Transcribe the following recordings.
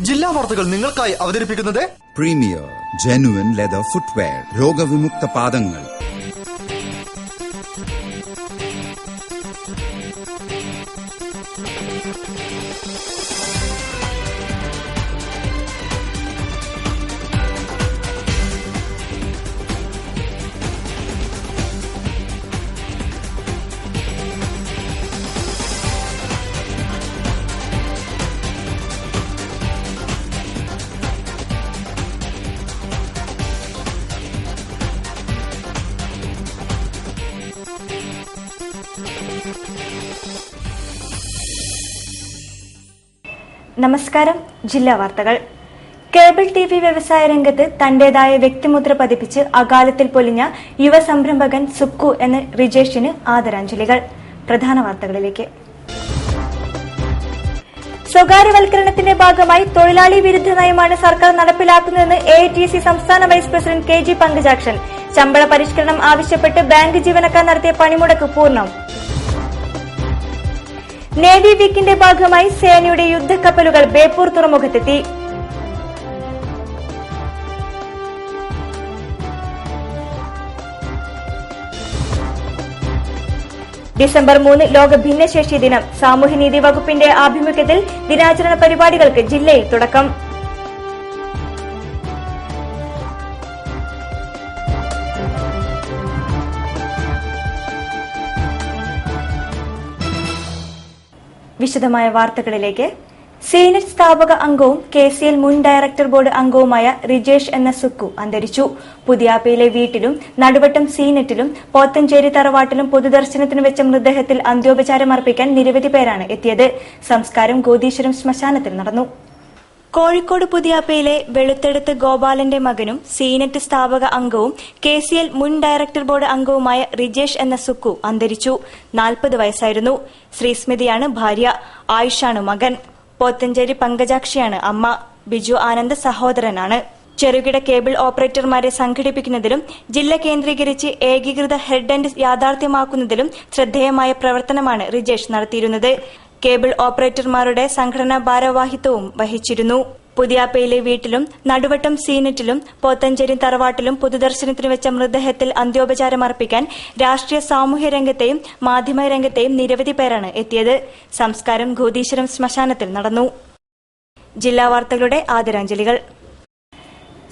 ജില്ലാ വാർത്തകൾ നിങ്ങൾക്കായി അവതരിപ്പിക്കുന്നത് പ്രീമിയർ ജെനുവിൻ ലെതർ ഫുട്വെയർ, രോഗവിമുക്ത പാദങ്ങൾ. നമസ്കാരം. ജില്ലാ വാർത്തകൾ. കേബിൾ ടിവി വ്യവസായ രംഗത്ത് തന്റേതായ വ്യക്തിമുദ്ര പതിപ്പിച്ച് അകാലത്തിൽ പൊലിഞ്ഞ യുവ സംരംഭകൻ സുക്കു എന്ന റിജേഷിന് ആദരാഞ്ജലികൾ. പ്രധാന വാർത്തകളിലേക്ക്. സ്വകാര്യവൽക്കരണത്തിന്റെ ഭാഗമായി തൊഴിലാളി വിരുദ്ധ നയമാണ് സർക്കാർ നടപ്പിലാക്കുന്നതെന്ന് AITC സംസ്ഥാന വൈസ് പ്രസിഡന്റ് KG പങ്കജാക്ഷൻ. ശമ്പള പരിഷ്കരണം ആവശ്യപ്പെട്ട് ബാങ്ക് ജീവനക്കാർ നടത്തിയ പണിമുടക്ക് പൂർണ്ണം. നേവി വീക്കിന്റെ ഭാഗമായി സേനയുടെ യുദ്ധക്കപ്പലുകൾ ബേപ്പൂർ തുറമുഖത്തെത്തി. ഡിസംബർ 3 ലോക ഭിന്നശേഷി ദിനം. സാമൂഹ്യനീതി വകുപ്പിന്റെ ആഭിമുഖ്യത്തിൽ ദിനാചരണ പരിപാടികൾക്ക് ജില്ലയിൽ തുടക്കം. വിശദമായ വാർത്തകളിലേക്ക്. സീനറ്റ് സ്ഥാപക അംഗവും KCL മുൻ ഡയറക്ടർ ബോർഡ് അംഗവുമായ റിജേഷ് എന്ന സുക്കു അന്തരിച്ചു. പുതിയാപ്പയിലെ വീട്ടിലും നടുവട്ടം സീനറ്റിലും പോത്തഞ്ചേരി തറവാട്ടിലും പൊതുദർശനത്തിന് വെച്ച മൃതദേഹത്തിൽ അന്ത്യോപചാരം അർപ്പിക്കാൻ നിരവധി പേരാണ് എത്തിയത്. സംസ്കാരം ഗോദീശ്വരം ശ്മശാനത്തിൽ നടന്നു. കോഴിക്കോട് പുതിയാപ്പയിലെ വെളുത്തെടുത്ത് ഗോപാലന്റെ മകനും സീനറ്റ് സ്ഥാപക അംഗവും KCL മുൻ ഡയറക്ടർ ബോർഡ് അംഗവുമായ റിജേഷ് എന്ന സുക്കു അന്തരിച്ചു. 40 വയസ്സായിരുന്നു. ശ്രീസ്മിതയാണ് ഭാര്യ, ആയുഷാണ് മകൻ, പോത്തഞ്ചേരി പങ്കജാക്ഷിയാണ് അമ്മ, ബിജു ആനന്ദ് സഹോദരനാണ്. ചെറുകിട കേബിൾ ഓപ്പറേറ്റർമാരെ സംഘടിപ്പിക്കുന്നതിലും ജില്ല കേന്ദ്രീകരിച്ച് ഏകീകൃത ഹെഡ് എൻഡ് യാഥാർത്ഥ്യമാക്കുന്നതിലും ശ്രദ്ധേയമായ പ്രവർത്തനമാണ് റിജേഷ് നടത്തിയിരുന്നത്. കേബിൾ ഓപ്പറേറ്റർമാരുടെ സംഘടനാ ഭാരവാഹിത്വവും വഹിച്ചിരുന്നു. പുതിയാപ്പയിലെ വീട്ടിലും നടുവട്ടം സീനറ്റിലും പോത്തഞ്ചേരി തറവാട്ടിലും പൊതുദർശനത്തിന് വെച്ച മൃതദേഹത്തിൽ അന്ത്യോപചാരം അർപ്പിക്കാൻ രാഷ്ട്രീയ സാമൂഹ്യ രംഗത്തെയും മാധ്യമ രംഗത്തെയും നിരവധി പേരാണ് എത്തിയത്. സംസ്കാരം ഗോദീശ്വരം ശ്മശാനത്തിൽ നടന്നു. ജില്ലാ വാർത്തകളുടെ ആദരാഞ്ജലികൾ.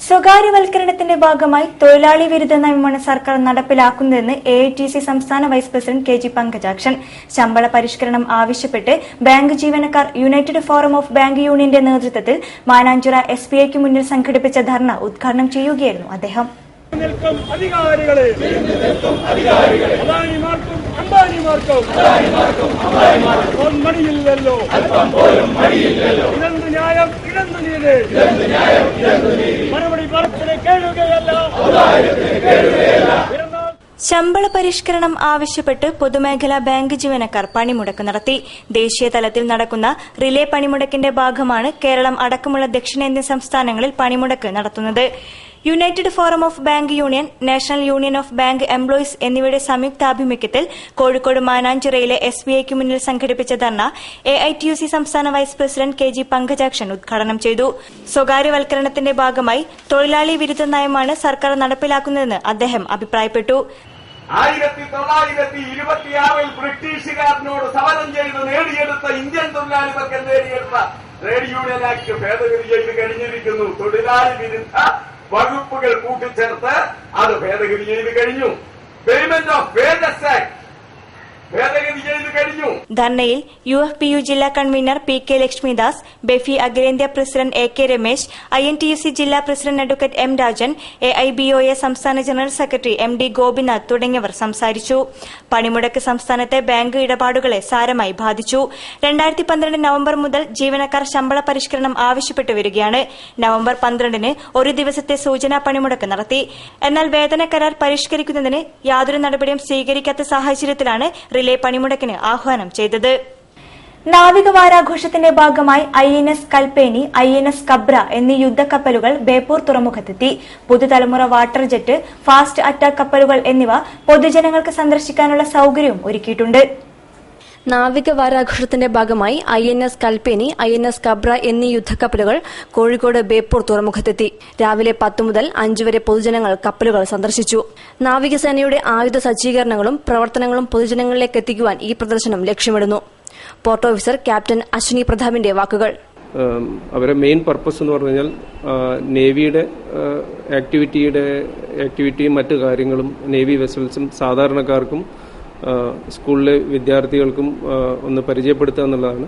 സ്വകാര്യവൽക്കരണത്തിന്റെ ഭാഗമായി തൊഴിലാളി വിരുദ്ധ നയമാണ് സർക്കാർ നടപ്പിലാക്കുന്നതെന്ന് AITC സംസ്ഥാന വൈസ് പ്രസിഡന്റ് KG പങ്കജാക്ഷൻ. ശമ്പള പരിഷ്കരണം ആവശ്യപ്പെട്ട് ബാങ്ക് ജീവനക്കാർ യുണൈറ്റഡ് ഫോറം ഓഫ് ബാങ്ക് യൂണിയന്റെ നേതൃത്വത്തിൽ മാനാഞ്ചിറ SBIക്ക് മുന്നിൽ സംഘടിപ്പിച്ച ധർണ ഉദ്ഘാടനം ചെയ്യുകയായിരുന്നു അദ്ദേഹം. ശമ്പള പരിഷ്കരണം ആവശ്യപ്പെട്ട് പൊതുമേഖലാ ബാങ്ക് ജീവനക്കാർ പണിമുടക്ക് നടത്തി. ദേശീയ തലത്തിൽ നടക്കുന്ന റിലേ പണിമുടക്കിന്റെ ഭാഗമാണ് കേരളം അടക്കമുള്ള ദക്ഷിണേന്ത്യൻ സംസ്ഥാനങ്ങളിൽ പണിമുടക്ക് നടത്തുന്നത്. United forum of bank union, national union of bank employees എന്നിവയുടെ സംയുക്താഭിമുഖ്യത്തിൽ കോഴിക്കോട് മാനാഞ്ചിറയിലെ SBIക്ക് മുന്നിൽ സംഘടിപ്പിച്ച ധർണ AITUC സംസ്ഥാന വൈസ് പ്രസിഡന്റ് KG പങ്കജാക്ഷൻ ഉദ്ഘാടനം ചെയ്തു. സ്വകാര്യവൽക്കരണത്തിന്റെ ഭാഗമായി തൊഴിലാളി വിരുദ്ധ നയമാണ് സർക്കാർ നടപ്പിലാക്കുന്നതെന്ന് അദ്ദേഹം അഭിപ്രായപ്പെട്ടു. 1926 ബ്രിട്ടീഷുകാരനോട് സമരം ചെയ്ത് നേടിയെടുത്ത ഇന്ത്യൻ തൊഴിലാളികൾക്ക് നേടിയെടുത്ത ട്രേഡ് യൂണിയൻ ആക്ട് ഭേദഗതി ചെയ്ത് കഴിഞ്ഞിരിക്കുന്നു. തൊഴിലാളി വിരുദ്ധ വകുപ്പുകൾ കൂട്ടിച്ചേർത്ത് അത് ഭേദഗതി ചെയ്ത് കഴിഞ്ഞു. പേയ്മെന്റ് ഓഫ് വേജസ് ആക്ട് ഭേദഗതി ചെയ്ത് കഴിഞ്ഞു. ധർണയിൽ UFPU ജില്ലാ കൺവീനർ PK ലക്ഷ്മിദാസ്, ബെഫി അഖിലേന്ത്യാ പ്രസിഡന്റ് AK രമേശ്, INTUC ജില്ലാ president advocate M Rajan, AIBOA സംസ്ഥാന ജനറൽ സെക്രട്ടറി MD ഗോപിനാഥ് തുടങ്ങിയവർ സംസാരിച്ചു. പണിമുടക്ക് സംസ്ഥാനത്തെ ബാങ്ക് ഇടപാടുകളെ സാരമായി ബാധിച്ചു. 2012 നവംബർ മുതൽ ജീവനക്കാർ ശമ്പള പരിഷ്കരണം ആവശ്യപ്പെട്ടു വരികയാണ്. നവംബർ 12 ഒരു ദിവസത്തെ സൂചനാ പണിമുടക്ക് നടത്തി. എന്നാൽ വേതന കരാർ പരിഷ്കരിക്കുന്നതിന് യാതൊരു നടപടിയും സ്വീകരിക്കാത്ത സാഹചര്യത്തിലാണ് റിലേ പണിമുടക്കിന് ആഹ്വാനം ചെയ്തത്. നാവിക വാരാഘോഷത്തിന്റെ ഭാഗമായി INS കൽപ്പേനി, INS കബ്ര എന്നീ യുദ്ധക്കപ്പലുകൾ ബേപ്പൂർ തുറമുഖത്തെത്തി. പുതുതലമുറ വാട്ടർ ജെറ്റ്, ഫാസ്റ്റ് അറ്റാക്ക് കപ്പലുകൾ എന്നിവ പൊതുജനങ്ങൾക്ക് സന്ദർശിക്കാനുള്ള സൌകര്യവും ഒരുക്കിയിട്ടുണ്ട്. നാവിക വാരാഘോഷത്തിന്റെ ഭാഗമായി INS കൽപ്പേനി, INS കബ്ര എന്നീ യുദ്ധക്കപ്പലുകൾ കോഴിക്കോട് ബേപ്പൂർ തുറമുഖത്തെത്തി. രാവിലെ 10 മുതൽ 5 വരെ പൊതുജനങ്ങൾ കപ്പലുകൾ സന്ദർശിച്ചു. നാവികസേനയുടെ ആയുധ സജ്ജീകരണങ്ങളും പ്രവർത്തനങ്ങളും പൊതുജനങ്ങളിലേക്ക് എത്തിക്കുവാൻ ഈ പ്രദർശനം ലക്ഷ്യമിടുന്നു. പോർട്ട് ഓഫീസർ ക്യാപ്റ്റൻ അശ്വിനി പ്രതാപിന്റെ വാക്കുകൾ. അവരുടെ മെയിൻ പർപ്പസ് എന്ന് പറഞ്ഞു കഴിഞ്ഞാൽ നേവിയുടെ ആക്ടിവിറ്റിയും മറ്റു കാര്യങ്ങളും നേവി വെസൽസും സാധാരണക്കാർക്കും സ്കൂളിലെ വിദ്യാർത്ഥികൾക്കും ഒന്ന് പരിചയപ്പെടുത്തുക എന്നുള്ളതാണ്.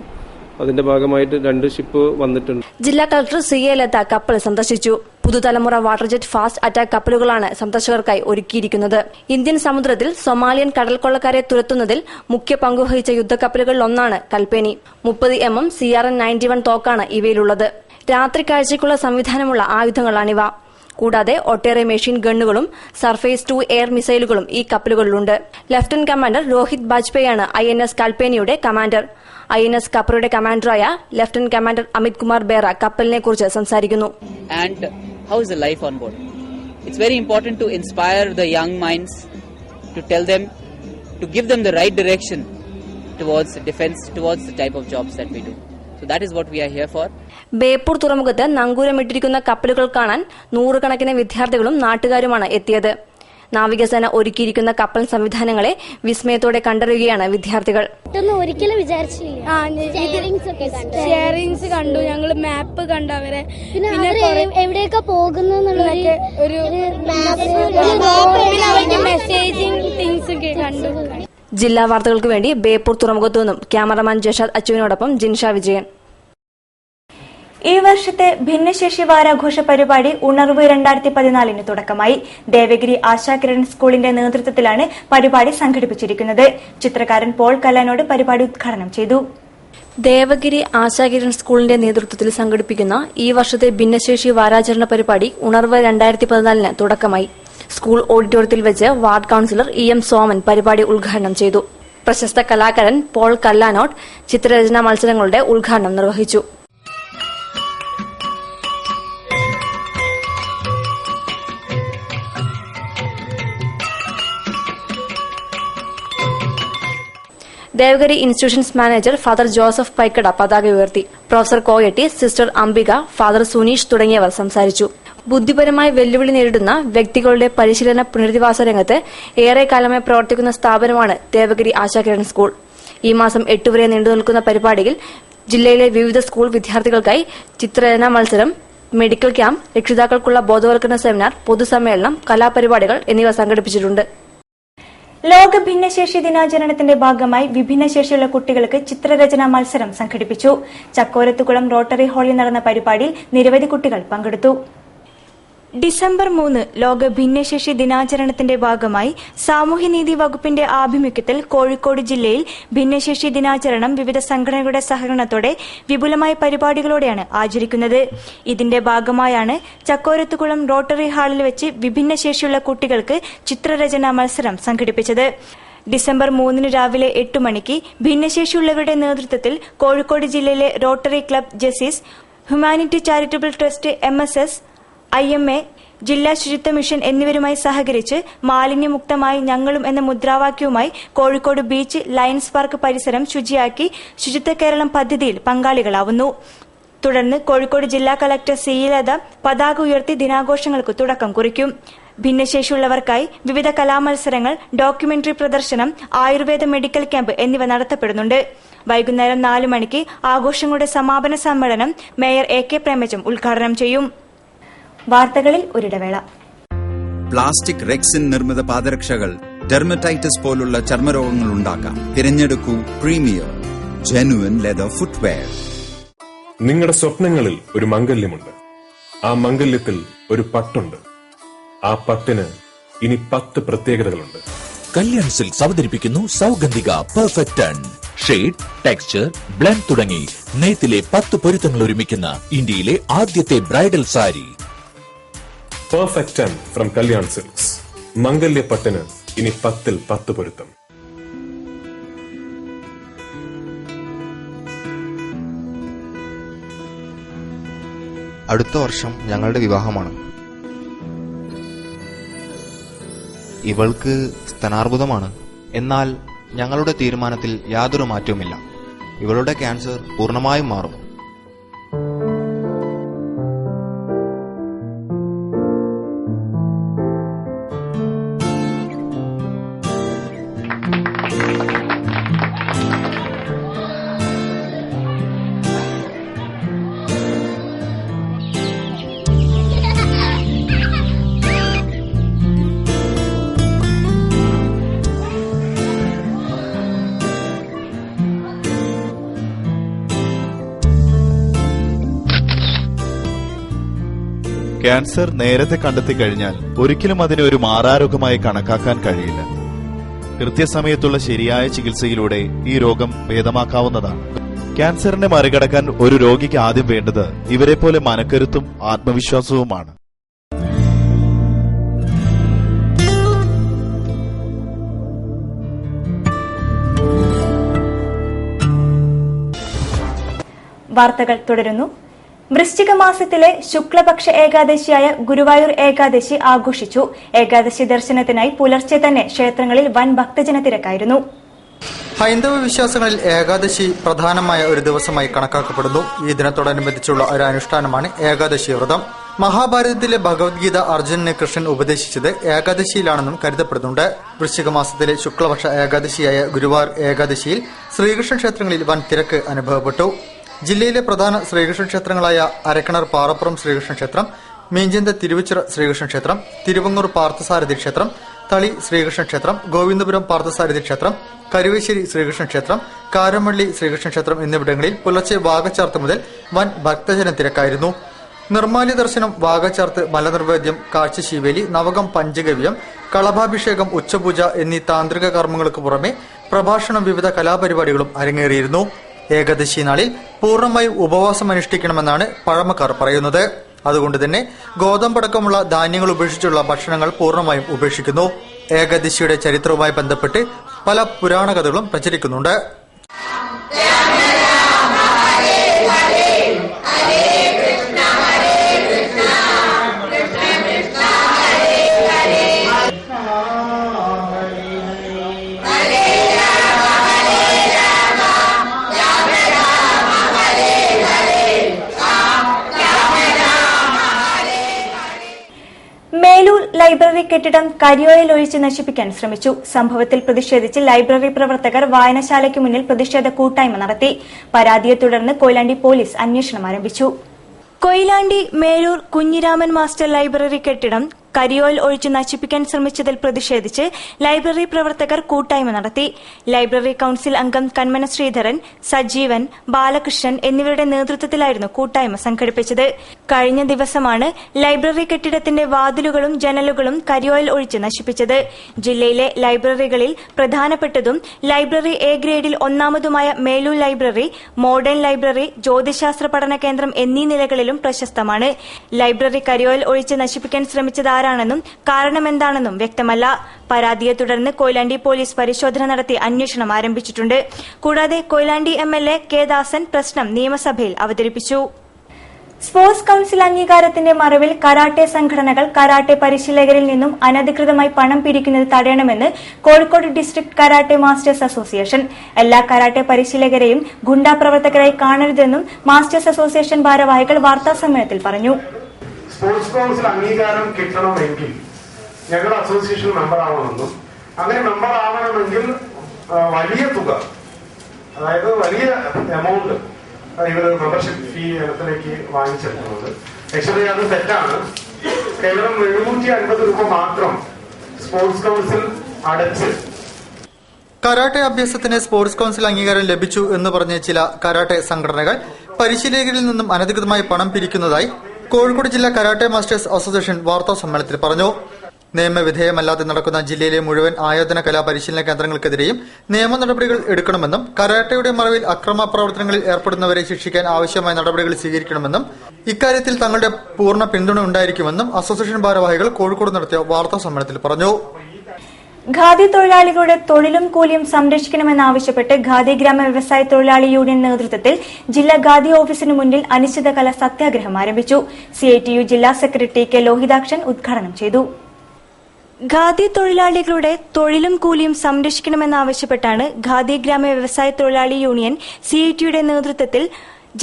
അതിന്റെ ഭാഗമായിട്ട് 2 ഷിപ്പ് വന്നിട്ടുണ്ട്. ജില്ലാ കളക്ടർ CA ലത കപ്പൽ സന്ദർശിച്ചു. പുതുതലമുറ വാട്ടർജെറ്റ് ഫാസ്റ്റ് അറ്റാക്ക് കപ്പലുകളാണ് സന്ദർശകർക്കായി ഒരുക്കിയിരിക്കുന്നത്. ഇന്ത്യൻ സമുദ്രത്തിൽ സൊമാലിയൻ കടൽക്കൊള്ളക്കാരെ തുരത്തുന്നതിൽ മുഖ്യ പങ്കുവഹിച്ച യുദ്ധക്കപ്പലുകളിൽ ഒന്നാണ് കൽപ്പേനി. 30 mm CRN-91 തോക്കാണ് ഇവയിലുള്ളത്. രാത്രി കാഴ്ചയ്ക്കുള്ള സംവിധാനമുള്ള ആയുധങ്ങളാണിവ. കൂടാതെ ഒട്ടേറെ മെഷീൻ ഗണ്ണുകളും സർഫേസ് ടു എയർ മിസൈലുകളും ഈ കപ്പലുകളിലുണ്ട്. ലഫ്റ്റനന്റ് കമാൻഡർ രോഹിത് ബാജ്പേയാണ് INS കൽപ്പേനിയുടെ കമാൻഡർ. INS കപ്രയുടെ കമാൻഡറായ ലഫ്റ്റനന്റ് കമാൻഡർ അമിത് കുമാർ ബേറ കപ്പലിനെ കുറിച്ച് സംസാരിക്കുന്നു. And how is the life on board? It's very important to inspire the young minds, to tell them, to give them the right direction towards defense, towards the type of jobs that we do. So that is what we are here for. Beypore തുറമുഖത്ത് നങ്കൂരമിട്ടിരിക്കുന്ന കപ്പലുകൾ കാണാൻ നൂറുകണക്കിന് വിദ്യാർത്ഥികളും നാട്ടുകാരുമാണ് എത്തിയത്. നാവികസേന ഒരുക്കിയിരിക്കുന്ന കപ്പൽ സംവിധാനങ്ങളെ വിസ്മയത്തോടെ കണ്ടറിയുകയാണ് വിദ്യാർത്ഥികൾ. ഒരിക്കലും വിചാരിച്ചില്ല. ഷെയറിങ്സ് കണ്ടു, ഞങ്ങൾ മാപ്പ് കണ്ടു, അവരെ പിന്നെ എവിടെയൊക്കെ പോകുന്നു മെസ്സേജിങ് തിങ്സ് ഒക്കെ കണ്ടു. ജില്ലാ വാർത്തകൾക്ക് വേണ്ടി ബേപ്പൂർ തുറമുഖത്തു നിന്നും ക്യാമറമാൻ ജഷാദ് അച്ചുവിനോടൊപ്പം ജിൻഷ വിജയൻ. ഈ വർഷത്തെ ഭിന്നശേഷി വാരാഘോഷ പരിപാടി ഉണർവ് 2014 തുടക്കമായി. ദേവഗിരി ആശാകിരൺ സ്കൂളിന്റെ നേതൃത്വത്തിലാണ് പരിപാടി സംഘടിപ്പിച്ചിരിക്കുന്നത്. ചിത്രകാരൻ പോൾ കല്ലാനോട് പരിപാടി ഉദ്ഘാടനം ചെയ്തു. ദേവഗിരി ആശാകിരൺ സ്കൂളിന്റെ നേതൃത്വത്തിൽ സംഘടിപ്പിക്കുന്ന ഈ വർഷത്തെ ഭിന്നശേഷി വാരാചരണ പരിപാടി ഉണർവ് 2014 തുടക്കമായി. സ്കൂൾ ഓഡിറ്റോറിയത്തിൽ വെച്ച് വാർഡ് കൌൺസിലർ EM സോമൻ പരിപാടി ഉദ്ഘാടനം ചെയ്തു. പ്രശസ്ത കലാകാരൻ പോൾ കല്ലാനോട്ട് ചിത്രരചനാ മത്സരങ്ങളുടെ ഉദ്ഘാടനം നിർവഹിച്ചു. Devagiri institutions manager father Joseph Paikkada പതാക ഉയർത്തി. Professor Koyatty, sister Ambika, father Suneesh തുടങ്ങിയവർ സംസാരിച്ചു. ബുദ്ധിപരമായ വെല്ലുവിളി നേരിടുന്ന വ്യക്തികളുടെ പരിശീലന പുനരധിവാസ രംഗത്ത് ഏറെക്കാലമായി പ്രവർത്തിക്കുന്ന സ്ഥാപനമാണ് ദേവഗിരി ആശാകിരൺ സ്കൂൾ. ഈ മാസം 8 വരെ നീണ്ടുനിൽക്കുന്ന പരിപാടിയിൽ ജില്ലയിലെ വിവിധ സ്കൂൾ വിദ്യാർത്ഥികൾക്കായി ചിത്രരചനാ മത്സരം, മെഡിക്കൽ ക്യാമ്പ്, രക്ഷിതാക്കൾക്കുള്ള ബോധവൽക്കരണ സെമിനാർ, പൊതുസമ്മേളനം, കലാപരിപാടികൾ എന്നിവ സംഘടിപ്പിച്ചിട്ടുണ്ട്. ലോക ഭിന്നശേഷി ദിനാചരണത്തിന്റെ ഭാഗമായി വിഭിന്നശേഷിയുള്ള കുട്ടികൾക്ക് ചിത്രരചനാ മത്സരം സംഘടിപ്പിച്ചു. ചക്കോരത്തുകുളം റോട്ടറി ഹാളിൽ നടന്ന പരിപാടിയിൽ നിരവധി കുട്ടികൾ പങ്കെടുത്തു. ഡിസംബർ 3 ലോക ഭിന്നശേഷി ദിനാചരണത്തിന്റെ ഭാഗമായി സാമൂഹ്യനീതി വകുപ്പിന്റെ ആഭിമുഖ്യത്തിൽ കോഴിക്കോട് ജില്ലയിൽ ഭിന്നശേഷി ദിനാചരണം വിവിധ സംഘടനകളുടെ സഹകരണത്തോടെ വിപുലമായ പരിപാടികളോടെയാണ് ആചരിക്കുന്നത്. ഇതിന്റെ ഭാഗമായാണ് ചക്കോരത്തുകുളം റോട്ടറി ഹാളിൽ വെച്ച് വിഭിന്നശേഷിയുള്ള കുട്ടികൾക്ക് ചിത്രരചനാ മത്സരം സംഘടിപ്പിച്ചത്. ഡിസംബർ 3 രാവിലെ 8 മണിക്ക് ഭിന്നശേഷിയുള്ളവരുടെ നേതൃത്വത്തിൽ കോഴിക്കോട് ജില്ലയിലെ rotary club Jaycees, humanity charitable trust, MSS, IMA, ജില്ലാ ശുചിത്വ മിഷൻ എന്നിവരുമായി സഹകരിച്ച് മാലിന്യമുക്തമായി ഞങ്ങളും എന്ന മുദ്രാവാക്യവുമായി കോഴിക്കോട് ബീച്ച്, ലയൺസ് പാർക്ക് പരിസരം ശുചിയാക്കി ശുചിത്വ കേരളം പദ്ധതിയിൽ പങ്കാളികളാവുന്നു. തുടർന്ന് കോഴിക്കോട് ജില്ലാ കളക്ടർ CA ലത പതാക ഉയർത്തി ദിനാഘോഷങ്ങൾക്ക് തുടക്കം കുറിക്കും. ഭിന്നശേഷിയുള്ളവർക്കായി വിവിധ കലാമത്സരങ്ങൾ, ഡോക്യുമെന്ററി പ്രദർശനം, ആയുർവേദ മെഡിക്കൽ ക്യാമ്പ് എന്നിവ നടത്തപ്പെടുന്നുണ്ട്. വൈകുന്നേരം 4 മണിക്ക് ആഘോഷങ്ങളുടെ സമാപന സമ്മേളനം മേയർ AK പ്രേമചന്ദ് ഉദ്ഘാടനം ചെയ്യും. വാർത്തകളിൽ ഒരിടവേള. പ്ലാസ്റ്റിക് റെക്സിൻ നിർമ്മിത പാദരക്ഷകൾ ഡെർമറ്റൈറ്റിസ് പോലുള്ള ചർമ്മരോഗങ്ങൾ ഉണ്ടാക്കാം. തിരഞ്ഞെടുക്കൂ പ്രീമിയർ ജെനുവിൻ ലെതർ ഫുട്വെയർ. നിങ്ങളുടെ സ്വപ്നങ്ങളിൽ ഒരു മംഗല്യമുണ്ട്. ആ മംഗല്യത്തിൽ ഒരു പട്ടുണ്ട്. ആ പട്ടിന് ഇനി 10 പ്രത്യേകതകളുണ്ട്. കല്യാൺ സിൽക്സ് അവതരിപ്പിക്കുന്നു Saugandhika perfect ten. Shade, texture, blend തുടങ്ങി നെയ്ത്തിലെ 10 പൊരുത്തങ്ങൾ ഒരുമിക്കുന്ന ഇന്ത്യയിലെ ആദ്യത്തെ bridal sari. Perfect ten from Kalyan silks. മംഗല്യ പട്ടിന് ഇനി 10ൽ 10 പൊരുത്തം. അടുത്ത വർഷം ഞങ്ങളുടെ വിവാഹമാണ്. ഇവൾക്ക് സ്തനാർബുദമാണ്. എന്നാൽ ഞങ്ങളുടെ തീരുമാനത്തിൽ യാതൊരു മാറ്റവുമില്ല. ഇവളുടെ ക്യാൻസർ പൂർണ്ണമായും മാറും. ക്യാൻസർ നേരത്തെ കണ്ടെത്തി കഴിഞ്ഞാൽ ഒരിക്കലും അതിനെ ഒരു മാറാരോഗമായി കണക്കാക്കാൻ കഴിയില്ല. കൃത്യസമയത്തുള്ള ശരിയായ ചികിത്സയിലൂടെ ഈ രോഗം ഭേദമാക്കാവുന്നതാണ്. ക്യാൻസറിനെ മറികടക്കാൻ ഒരു രോഗിക്ക് ആദ്യം വേണ്ടത് ഇവരെപ്പോലെ മനക്കരുത്തും ആത്മവിശ്വാസവുമാണ്. വാർത്തകൾ തുടരുന്നു. വൃശ്ചിക മാസത്തിലെ ശുക്ലപക്ഷ ഏകാദശിയായ ഗുരുവായൂർ ഏകാദശി ആഘോഷിച്ചു. ഏകാദശി ദർശനത്തിനായി പുലർച്ചെ തന്നെ ക്ഷേത്രങ്ങളിൽ വൻ ഭക്തജന തിരക്കായിരുന്നു. ഹൈന്ദവ വിശ്വാസങ്ങളിൽ ഏകാദശി പ്രധാനമായ ഒരു ദിവസമായി കണക്കാക്കപ്പെടുന്നു. ഈ ദിനത്തോടനുബന്ധിച്ചുള്ള ഒരു അനുഷ്ഠാനമാണ് ഏകാദശി വ്രതം. മഹാഭാരതത്തിലെ ഭഗവത്ഗീത അർജുനന് കൃഷ്ണൻ ഉപദേശിച്ചത് ഏകാദശിയിലാണെന്നും കരുതപ്പെടുന്നുണ്ട്. വൃശ്ചിക മാസത്തിലെ ശുക്ലപക്ഷ ഏകാദശിയായ ഗുരുവായൂർ ഏകാദശിയിൽ ശ്രീകൃഷ്ണ ക്ഷേത്രങ്ങളിൽ വൻ തിരക്ക് അനുഭവപ്പെട്ടു. ജില്ലയിലെ പ്രധാന ശ്രീകൃഷ്ണ ക്ഷേത്രങ്ങളായ അരക്കണർ പാറപ്പുറം ശ്രീകൃഷ്ണ ക്ഷേത്രം, മീഞ്ചന്ത തിരുവിച്ചിറ ശ്രീകൃഷ്ണ ക്ഷേത്രം, തിരുവങ്ങൂർ പാർത്ഥസാരഥി ക്ഷേത്രം, തളി ശ്രീകൃഷ്ണ ക്ഷേത്രം, ഗോവിന്ദപുരം പാർത്ഥസാരഥി ക്ഷേത്രം, കരുവേശ്ശേരി ശ്രീകൃഷ്ണ ക്ഷേത്രം, കാരമള്ളി ശ്രീകൃഷ്ണ ക്ഷേത്രം എന്നിവിടങ്ങളിൽ പുലർച്ചെ വാകച്ചാർത്ത് മുതൽ വൻ ഭക്തജന തിരക്കായിരുന്നു. നിർമ്മാല്യ ദർശനം, വാകച്ചാർത്ത്, മലനിർവേദ്യം, കാഴ്ചശീവേലി, നവകം പഞ്ചഗവ്യം, കളഭാഭിഷേകം, ഉച്ചപൂജ എന്നീ താന്ത്രിക കർമ്മങ്ങൾക്ക് പുറമെ പ്രഭാഷണം, വിവിധ കലാപരിപാടികളും അരങ്ങേറിയിരുന്നു. ഏകാദശി നാളിൽ പൂർണ്ണമായും ഉപവാസം അനുഷ്ഠിക്കണമെന്നാണ് പഴമക്കാർ പറയുന്നത്. അതുകൊണ്ട് തന്നെ ഗോതമ്പടക്കമുള്ള ധാന്യങ്ങൾ ഉപേക്ഷിച്ചുള്ള ഭക്ഷണങ്ങൾ പൂർണ്ണമായും ഉപേക്ഷിക്കുന്നു. ഏകാദശിയുടെ ചരിത്രവുമായി ബന്ധപ്പെട്ട് പല പുരാണ കഥകളും പ്രചരിക്കുന്നുണ്ട്. മേലൂർ ലൈബ്രറി കെട്ടിടം കരിയോയിൽ ഒഴിച്ച് നശിപ്പിക്കാൻ ശ്രമിച്ചു. സംഭവത്തിൽ പ്രതിഷേധിച്ച് ലൈബ്രറി പ്രവർത്തകർ വായനശാലയ്ക്ക് മുന്നിൽ പ്രതിഷേധ കൂട്ടായ്മ നടത്തി. പരാതിയെ തുടർന്ന് കൊയിലാണ്ടി പോലീസ് അന്വേഷണം ആരംഭിച്ചു. കൊയിലാണ്ടി മേലൂർ കുഞ്ഞിരാമൻ മാസ്റ്റർ ലൈബ്രറി കെട്ടിടം കരിയോയിൽ ഒഴിച്ച് നശിപ്പിക്കാൻ ശ്രമിച്ചതിൽ പ്രതിഷേധിച്ച് ലൈബ്രറി പ്രവർത്തകർ കൂട്ടായ്മ നടത്തി. ലൈബ്രറി കൌൺസിൽ അംഗം കന്മന ശ്രീധരൻ, സജീവൻ, ബാലകൃഷ്ണൻ എന്നിവരുടെ നേതൃത്വത്തിലായിരുന്നു കൂട്ടായ്മ സംഘടിപ്പിച്ചത്. കഴിഞ്ഞ ദിവസമാണ് ലൈബ്രറി കെട്ടിടത്തിന്റെ വാതിലുകളും ജനലുകളും കരിയോയിൽ ഒഴിച്ച് നശിപ്പിച്ചത്. ജില്ലയിലെ ലൈബ്രറികളിൽ പ്രധാനപ്പെട്ടതും ലൈബ്രറി എ ഗ്രേഡിൽ ഒന്നാമതുമായ മേലൂർ ലൈബ്രറി, മോഡേൺ ലൈബ്രറി, ജ്യോതിശാസ്ത്ര പഠന കേന്ദ്രം എന്നീ നിലകളിലും പ്രശസ്തമാണ്. ലൈബ്രറി കരിയോയിൽ ഒഴിച്ച് നശിപ്പിക്കാൻ ശ്രമിച്ചത് ആരാണെന്നും കാരണമെന്താണെന്നും വ്യക്തമല്ല. പരാതിയെ തുടർന്ന് കൊയിലാണ്ടി പോലീസ് പരിശോധന നടത്തി അന്വേഷണം ആരംഭിച്ചിട്ടുണ്ട്. കൂടാതെ കൊയിലാണ്ടി MLA കെ ദാസൻ പ്രശ്നം നിയമസഭയിൽ അവതരിപ്പിച്ചു. സ്പോർട്സ് കൌൺസിൽ അംഗീകാരത്തിന്റെ മറവിൽ കരാട്ടെ സംഘടനകൾ കരാട്ടെ പരിശീലകരിൽ നിന്നും അനധികൃതമായി പണം പിരിക്കുന്നത് തടയണമെന്ന് Kozhikode district karate masters association. എല്ലാ കരാട്ടെ പരിശീലകരെയും ഗുണ്ടാ പ്രവർത്തകരായി കാണരുതെന്നും മാസ്റ്റേഴ്സ് അസോസിയേഷൻ ഭാരവാഹികൾ വാർത്താസമ്മേളനത്തിൽ പറഞ്ഞു. സ്പോർട്സ് കൌൺസിൽ അംഗീകാരം കിട്ടണമെങ്കിൽ ഞങ്ങൾ അസോസിയേഷൻ മെമ്പർ ആവണമെന്നും അങ്ങനെ മെമ്പർ ആവണമെങ്കിൽ വലിയ തുക, അതായത് വലിയ എമൗണ്ട് ഇവർ മെമ്പർഷിപ്പ് ഫീ ഇനത്തിലേക്ക് വാങ്ങിച്ചെടുക്കുന്നത്. ആക്ച്വലി അത് തെറ്റാണ്. കേവലം 750 രൂപ മാത്രം സ്പോർട്സ് കൌൺസിൽ അടച്ച് കരാട്ടെ അഭ്യാസത്തിന് സ്പോർട്സ് കൌൺസിൽ അംഗീകാരം ലഭിച്ചു എന്ന് പറഞ്ഞ ചില കരാട്ടെ സംഘടനകൾ പരിശീലകരിൽ നിന്നും അനധികൃതമായി പണം പിരിക്കുന്നതായി കോഴിക്കോട് ജില്ലാ കരാട്ടെ മാസ്റ്റേഴ്സ് അസോസിയേഷൻ വാർത്താ സമ്മേളനത്തിൽ പറഞ്ഞു. നിയമവിധേയമല്ലാതെ നടക്കുന്ന ജില്ലയിലെ മുഴുവൻ ആയോധന കലാ പരിശീലന കേന്ദ്രങ്ങൾക്കെതിരെയും നിയമ നടപടികൾ എടുക്കണമെന്നും കരാട്ടയുടെ മറവിൽ അക്രമ പ്രവർത്തനങ്ങളിൽ ഏർപ്പെടുന്നവരെ ശിക്ഷിക്കാൻ ആവശ്യമായ നടപടികൾ സ്വീകരിക്കണമെന്നും ഇക്കാര്യത്തിൽ തങ്ങളുടെ പൂർണ്ണ പിന്തുണ ഉണ്ടായിരിക്കുമെന്നും അസോസിയേഷൻ ഭാരവാഹികൾ കോഴിക്കോട് നടത്തിയ വാർത്താ സമ്മേളനത്തിൽ പറഞ്ഞു. ഖാദി തൊഴിലാളികളുടെ തൊഴിലും കൂലിയും സംരക്ഷിക്കണമെന്നാവശ്യപ്പെട്ട് ഖാദി ഗ്രാമ വ്യവസായ തൊഴിലാളി യൂണിയൻ നേതൃത്വത്തിൽ ജില്ലാ ഖാദി ഓഫീസിന് മുന്നിൽ അനിശ്ചിതകാല സത്യാഗ്രഹം ആരംഭിച്ചു. CITU ജില്ലാ സെക്രട്ടറി K ലോഹിതാക്ഷൻ ഉദ്ഘാടനം ചെയ്തു. ഖാദി തൊഴിലാളികളുടെ തൊഴിലും കൂലിയും സംരക്ഷിക്കണമെന്നാവശ്യപ്പെട്ടാണ് ഖാദി ഗ്രാമ വ്യവസായ തൊഴിലാളി യൂണിയൻ CITയുടെ നേതൃത്വത്തിൽ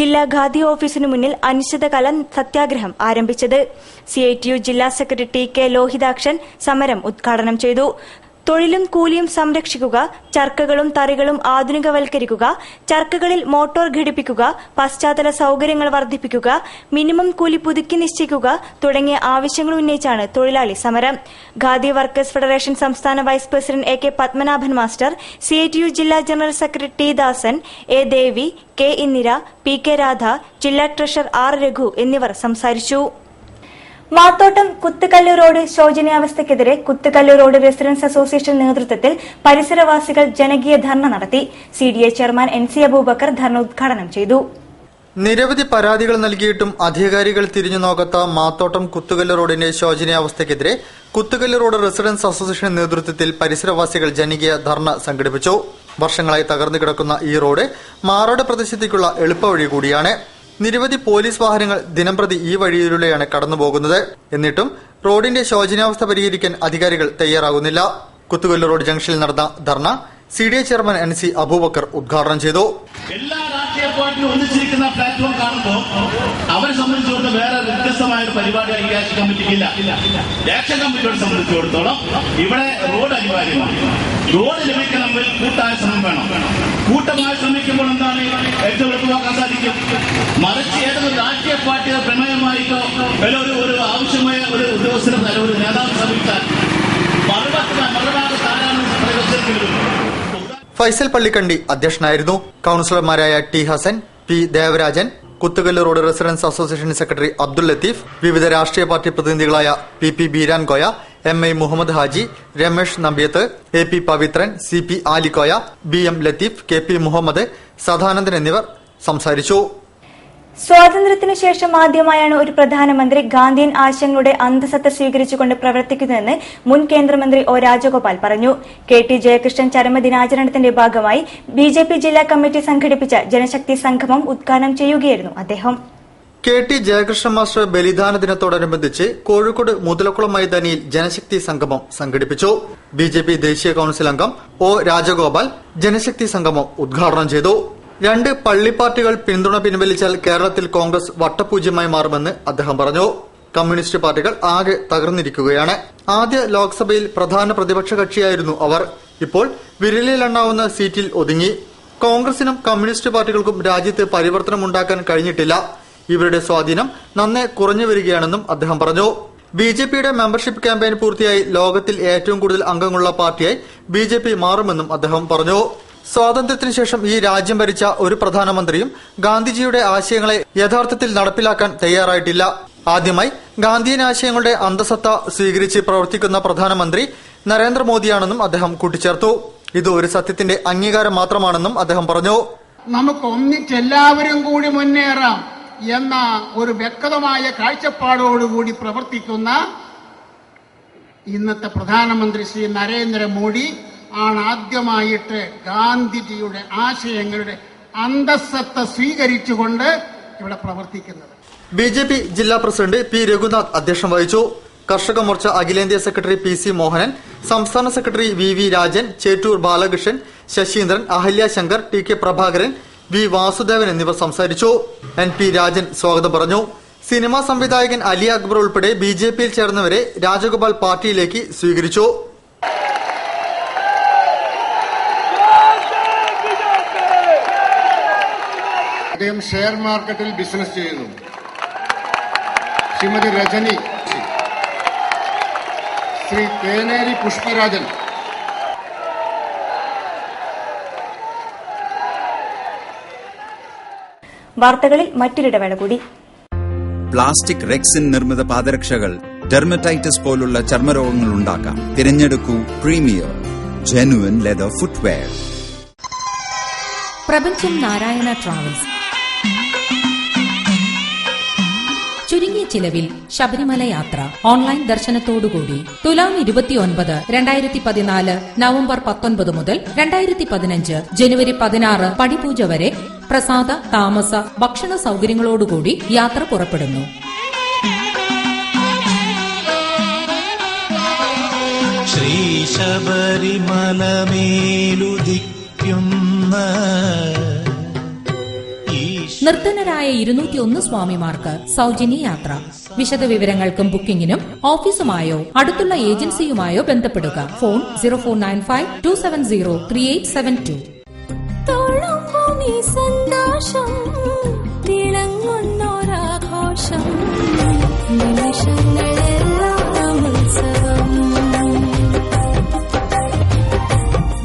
ജില്ലാ ഖാദി ഓഫീസിനു മുന്നിൽ അനിശ്ചിതകാല സത്യാഗ്രഹം ആരംഭിച്ചത്. CITU ജില്ലാ സെക്രട്ടറി TK ലോഹിതാക്ഷൻ സമരം ഉദ്ഘാടനം ചെയ്തു. തൊഴിലും കൂലിയും സംരക്ഷിക്കുക, ചർക്കകളും തറികളും ആധുനികവൽക്കരിക്കുക, ചർക്കകളിൽ മോട്ടോർ ഘടിപ്പിക്കുക, പശ്ചാത്തല സൌകര്യങ്ങൾ വർദ്ധിപ്പിക്കുക, മിനിമം കൂലി പുതുക്കി നിശ്ചയിക്കുക തുടങ്ങിയ ആവശ്യങ്ങൾ ഉന്നയിച്ചാണ് തൊഴിലാളി സമരം. ഖാദി വർക്കേഴ്സ് ഫെഡറേഷൻ സംസ്ഥാന vice president AK Padmanabhan master, CITU ജില്ലാ general secretary T Dasan, A Devi, K Indira, PK Radha, ജില്ലാ ട്രഷറർ R രഘു എന്നിവർ സംസാരിച്ചു. Mathottam കുത്തുകല്ല് road ശോചനീയാവസ്ഥയ്ക്കെതിരെ കുത്തുകല്ല് road residence association നേതൃത്വത്തിൽ പരിസരവാസികൾ ജനകീയ ധർണ നടത്തി. CDA ചെയർമാൻ NC അബൂബക്കർ ധർണ ഉദ്ഘാടനം ചെയ്തു. നിരവധി പരാതികൾ നൽകിയിട്ടും അധികാരികൾ തിരിഞ്ഞു നോക്കാത്ത മാത്തോട്ടം കുത്തുകല്ല് റോഡിന്റെ ശോചനീയാവസ്ഥയ്ക്കെതിരെ കുത്തുകല്ല് റോഡ് റെസിഡൻസ് അസോസിയേഷൻ നേതൃത്വത്തിൽ പരിസരവാസികൾ ജനകീയ ധർണ സംഘടിപ്പിച്ചു. വർഷങ്ങളായി തകർന്നു കിടക്കുന്ന ഈ റോഡ് മാറാട് പ്രദേശത്തേക്കുള്ള എളുപ്പവഴി കൂടിയാണ്. നിരവധി പോലീസ് വാഹനങ്ങൾ ദിനംപ്രതി ഈ വഴിയിലൂടെയാണ് കടന്നുപോകുന്നത്. എന്നിട്ടും റോഡിന്റെ ശോചനീയാവസ്ഥ പരിഹരിക്കാൻ അധികാരികൾ തയ്യാറാകുന്നില്ല. കുത്തുകല്ല് റോഡ് ജംഗ്ഷനിൽ നടന്ന ധർണ CDA ചെയർമാൻ NC അബൂബക്കർ ഉദ്ഘാടനം ചെയ്തു. എല്ലാ രാഷ്ട്രീയ പാർട്ടിയും ഒന്നിച്ചിരിക്കുന്ന പ്ലാറ്റ്ഫോം കാണുമ്പോൾ അവരെ സംബന്ധിച്ചിടത്തോളം വേറെ വ്യത്യസ്തമായ ഒരു പരിപാടി ഈ ആക്ഷൻ കമ്മിറ്റിക്കില്ല. ആക്ഷൻ കമ്മിറ്റിയോട് സംബന്ധിച്ചിടത്തോളം ഇവിടെ റോഡ് അനിവാര്യമാണ്. റോഡ് ലഭിക്കണമെങ്കിൽ കൂട്ടായ ശ്രമം വേണം. കൂട്ടമായി ശ്രമിക്കുമ്പോൾ എന്താണ് ഏറ്റവും എളുപ്പമാക്കാൻ സാധിക്കും. മറിച്ച് ഏതൊരു രാഷ്ട്രീയ പാർട്ടിയുടെ പ്രമേയമായിട്ടോ ഒരു ആവശ്യമായ ഒരു ഉദ്യോഗസ്ഥനെ ഒരു നേതാവ് ശ്രമിച്ചാൽ മറുഭാഗത്ത് പ്രദർശനത്തിൽ ഫൈസൽ പള്ളിക്കണ്ടി അധ്യക്ഷനായിരുന്നു. കൌൺസിലർമാരായ T Hasan, P Devarajan, Kuthukallu road residence association secretary Abdul Latheef, വിവിധ രാഷ്ട്രീയ പാർട്ടി പ്രതിനിധികളായ PP Beerankoya, MI Muhammad Haji, Ramesh Nambiyath, AP Pavithran, CP Alikoya, BM Latheef, KP Muhammad, Sadanandan എന്നിവർ സംസാരിച്ചു. സ്വാതന്ത്ര്യത്തിനു ശേഷം ആദ്യമായാണ് ഒരു പ്രധാനമന്ത്രി ഗാന്ധിയൻ ആശയങ്ങളുടെ അന്തസത്ത സ്വീകരിച്ചുകൊണ്ട് പ്രവർത്തിക്കുന്നതെന്ന് മുൻ കേന്ദ്രമന്ത്രി O രാജഗോപാൽ പറഞ്ഞു. KT ജയകൃഷ്ണൻ ചരമദിനാചരണത്തിന്റെ ഭാഗമായി BJP ജില്ലാ കമ്മിറ്റി സംഘടിപ്പിച്ച ജനശക്തി സംഗമം ഉദ്ഘാടനം ചെയ്യുകയായിരുന്നു അദ്ദേഹം. KT ജയകൃഷ്ണൻ മാസ്റ്റർ ബലിദാന ദിനത്തോടനുബന്ധിച്ച് കോഴിക്കോട് മുതലക്കുളം മൈതാനിയിൽ ജനശക്തി സംഗമം സംഘടിപ്പിച്ചു. BJP ദേശീയ കൌൺസിൽ അംഗം O രാജഗോപാൽ ജനശക്തി സംഗമം ഉദ്ഘാടനം ചെയ്തു. 2 പള്ളി പാർട്ടികൾ പിന്തുണ പിൻവലിച്ചാൽ കേരളത്തിൽ കോൺഗ്രസ് വട്ടപൂജ്യമായി മാറുമെന്ന് അദ്ദേഹം പറഞ്ഞു. കമ്മ്യൂണിസ്റ്റ് പാർട്ടികൾ ആകെ തകർന്നിരിക്കുകയാണ്. ആദ്യ ലോക്സഭയിൽ പ്രധാന പ്രതിപക്ഷ കക്ഷിയായിരുന്നു അവർ. ഇപ്പോൾ വിരലിലെണ്ണാവുന്ന സീറ്റിൽ ഒതുങ്ങി. കോൺഗ്രസിനും കമ്മ്യൂണിസ്റ്റ് പാർട്ടികൾക്കും രാജ്യത്ത് പരിവർത്തനമുണ്ടാക്കാൻ കഴിഞ്ഞിട്ടില്ല. ഇവരുടെ സ്വാധീനം നന്നേ കുറഞ്ഞു വരികയാണെന്നും അദ്ദേഹം പറഞ്ഞു. BJPയുടെ മെമ്പർഷിപ്പ് ക്യാമ്പയിൻ പൂർത്തിയായി ലോകത്തിൽ ഏറ്റവും കൂടുതൽ അംഗങ്ങളുള്ള പാർട്ടിയായി BJP മാറുമെന്നും അദ്ദേഹം പറഞ്ഞു. സ്വാതന്ത്ര്യത്തിനു ശേഷം ഈ രാജ്യം ഭരിച്ച ഒരു പ്രധാനമന്ത്രിയും ഗാന്ധിജിയുടെ ആശയങ്ങളെ യഥാർത്ഥത്തിൽ നടപ്പിലാക്കാൻ തയ്യാറായിട്ടില്ല. ആദ്യമായി ഗാന്ധിയൻ ആശയങ്ങളുടെ അന്തസത്ത സ്വീകരിച്ച് പ്രവർത്തിക്കുന്ന പ്രധാനമന്ത്രി നരേന്ദ്രമോദിയാണെന്നും അദ്ദേഹം കൂട്ടിച്ചേർത്തു. ഇത് ഒരു സത്യത്തിന്റെ അംഗീകാരം മാത്രമാണെന്നും അദ്ദേഹം പറഞ്ഞു. നമുക്ക് ഒന്നിച്ചെല്ലാവരും കൂടി മുന്നേറാം എന്ന ഒരു വ്യക്തമായ കാഴ്ചപ്പാടോടുകൂടി പ്രവർത്തിക്കുന്ന ഇന്നത്തെ പ്രധാനമന്ത്രി ശ്രീ നരേന്ദ്രമോദി ആണ് ആദ്യമായിട്ട് ഗാന്ധിജിയുടെ ആശയങ്ങളുടെ അന്തസത്ത സ്വീകരിച്ചുകൊണ്ട് ഇവിടെ പ്രവർത്തിക്കുന്നത്. BJP ജില്ലാ പ്രസിഡന്റ് P രഘുനാഥ് അധ്യക്ഷം വഹിച്ചു. കർഷക മോർച്ച അഖിലേന്ത്യാ സെക്രട്ടറി PC മോഹനൻ, സംസ്ഥാന secretary VV Rajan, Chettur Balakrishnan, Saseendran, Ahalya Shankar, TK Prabhakaran, V Vasudevan എന്നിവർ സംസാരിച്ചു. NP രാജൻ സ്വാഗതം പറഞ്ഞു. സിനിമാ സംവിധായകൻ അലി അക്ബർ ഉൾപ്പെടെ BJPയിൽ ചേർന്നവരെ രാജഗോപാൽ പാർട്ടിയിലേക്ക് സ്വീകരിച്ചു. അദ്ദേഹം ഷെയർ മാർക്കറ്റിൽ ബിസിനസ് ചെയ്യുന്നു. ശ്രീമതി രജനി, ശ്രീ തേനേരി പുഷ്പരാജൻ. വാർത്തകളിൽ മറ്റൊരിടവേള കൂടി. പ്ലാസ്റ്റിക് റെക്സിൻ നിർമ്മിത പാദരക്ഷകൾ ഡെർമറ്റൈറ്റിസ് പോലുള്ള ചർമ്മരോഗങ്ങൾ ഉണ്ടാക്കാം. തിരഞ്ഞെടുക്കൂ പ്രീമിയർ ജെനുവിൻ ലെതർ ഫുട്വെയർ. പ്രപഞ്ചം നാരായണ ട്രാവൽസ് ചുരുങ്ങിയ ചിലവിൽ ശബരിമല യാത്ര ഓൺലൈൻ ദർശനത്തോടുകൂടി തുലാം 29, 2014 നവംബർ 19 മുതൽ 2015 ജനുവരി 16 പടിപൂജ വരെ പ്രസാദ, താമസ, ഭക്ഷണ സൌകര്യങ്ങളോടുകൂടി യാത്ര പുറപ്പെടുന്നു. ശ്രീശബരിമലമേലുദിക്കുന്ന നിർധനരായ 201 സ്വാമിമാർക്ക് സൗജന്യ യാത്ര. വിശദവിവരങ്ങൾക്കും ബുക്കിംഗിനും ഓഫീസുമായോ അടുത്തുള്ള ഏജൻസിയുമായോ ബന്ധപ്പെടുക. ഫോൺ 0495-270-3872. സന്തോഷം തിളങ്ങുന്നൊരാഘോഷം നിമിഷങ്ങളെല്ലാം ഉത്സവം